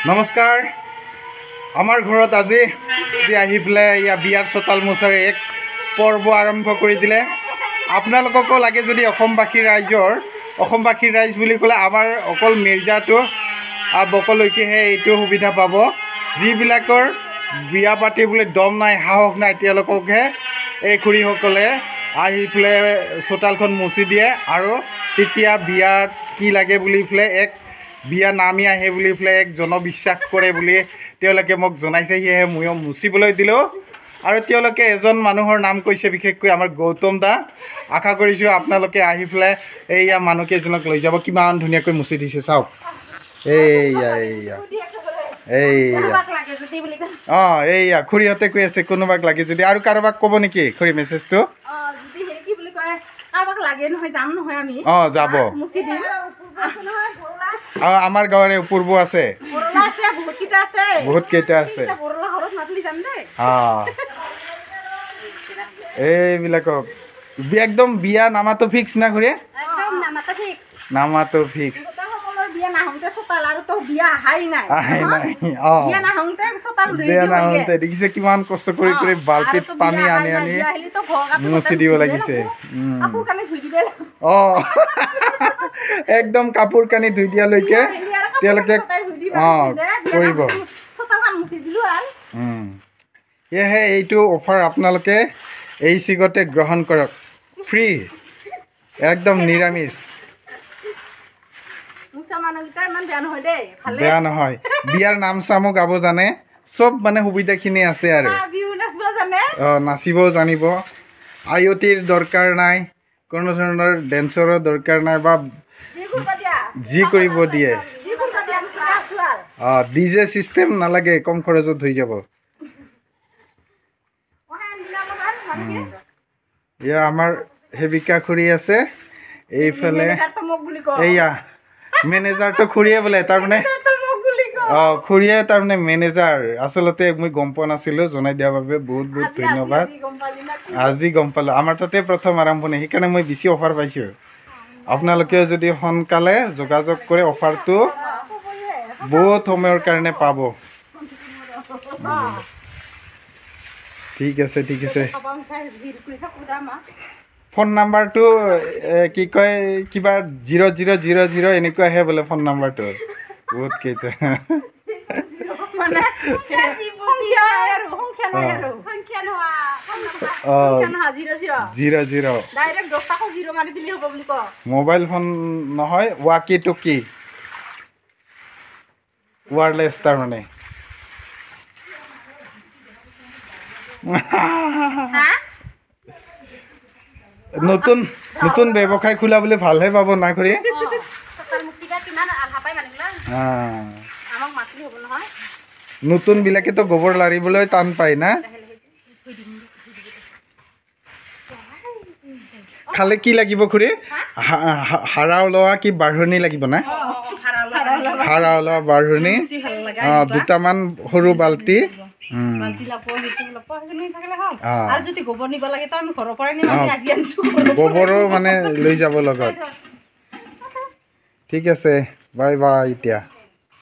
নমস্কাৰ আমাৰ ঘৰত আজি আহি পেলাই ইয়া বিয়াৰ চোতাল মোচাৰে এক পৰ্ব আৰম্ভ কৰি দিলে। আপোনালোককো লাগে যদি অসমবাসী ৰাইজ বুলি ক'লে আমাৰ অকল মিৰ্জাটো বকলৈকেহে এইটো সুবিধা পাব। যিবিলাকৰ বিয়া পাতিবলৈ দম নাই, সাহস নাই, তেওঁলোককহে এই খুৰীসকলে আহি পেলাই চোতালখন মুচি দিয়ে আৰু তেতিয়া বিয়াত কি লাগে বুলি পেলাই এক বিয়া নামি আহে বুলি পেলাই এক জনবিশ্বাস কৰে বুলি তেওঁলোকে মোক জনাইছে। সেয়েহে ময়ো মুচিবলৈ দিলোঁ আৰু তেওঁলোকে এজন মানুহৰ নাম কৈছে, বিশেষকৈ আমাৰ গৌতম দা। আশা কৰিছোঁ আপোনালোকে আহি পেলাই এইয়া মানুহকেইজনক লৈ যাব। কিমান ধুনীয়াকৈ মুচি দিছে চাওক। এইয়া এইয়া খুৰীহঁতে কৈ আছে কোনোবাক লাগে যদি। আৰু কাৰোবাক ক'ব নেকি খুৰী মেছেজটো? যাব। আমাৰ গাঁৱৰে পূৰ্ব আছে, বহুত কেইটা আছে। এইবিলাকক একদম বিয়া নামাটো ফিক্স না খুৰী? নামাটো ফিক্স। দেখিছে কিমান কষ্ট কৰি কৰি বাল্টিত পানী আনি আনি মুচি দিব লাগিছে। একদম কাপোৰ কানি ধুই দিয়ালৈকে তেওঁলোকে কৰিব। সেয়েহে এইটো অফাৰ আপোনালোকে এই চিগতে গ্ৰহণ কৰক। ফ্ৰী, একদম নিৰামিষ, বেয়া নহয়। বিয়াৰ নাম চামো গাব জানে, চব মানে সুবিধাখিনি আছে আৰু নাচিবও জানিব। IoTৰ দৰকাৰ নাই, কোনো ধৰণৰ ডেন্সৰো দৰকাৰ নাই, বা যি কৰিব দিয়ে। DJ চিষ্টেম নালাগে, কম খৰচত হৈ যাব। এয়া আমাৰ সেবিকা খুৰী আছে এইফালে। এইয়া মেনেজাৰটো খুৰীয়ে বোলে, তাৰমানে খুৰীয়ে তাৰমানে মেনেজাৰ। আচলতে মই গম পোৱা নাছিলোঁ, জনাই দিয়াৰ বাবে বহুত বহুত ধন্যবাদ। আজি গম পালোঁ, আমাৰ তাতে প্ৰথম আৰম্ভণি, সেইকাৰণে মই বেছি অফাৰ পাইছোঁ। আপোনালোকেও যদি সোনকালে যোগাযোগ কৰে অফাৰটো বহুত সময়ৰ কাৰণে পাব। ঠিক আছে, ঠিক আছে। ফোন নাম্বাৰটো কি কয়, কিবা 0000 এনেকুৱাহে বোলে ফোন নাম্বাৰটো। বহুত কেইটা মোবাইল ফোন নহয়, ৱাকি টকি, ৱায়াৰলেছ তাৰমানে। নতুন নতুন ব্যৱসায় খোলা বুলি ভালহে পাব না খুৰী? নতুন বিলাকেতো গোবৰ লাৰিবলৈ টান পায় না। খালে কি লাগিব খুৰী? হাৰা ওলোৱা কি বাঢ়নি লাগিব না? হাৰা ওলোৱা বাঢ়নি, দুটামান সৰু বাল্টি, গোবৰো মানে লৈ যাব লগত। ঠিক আছে, বাই বাই এতিয়া।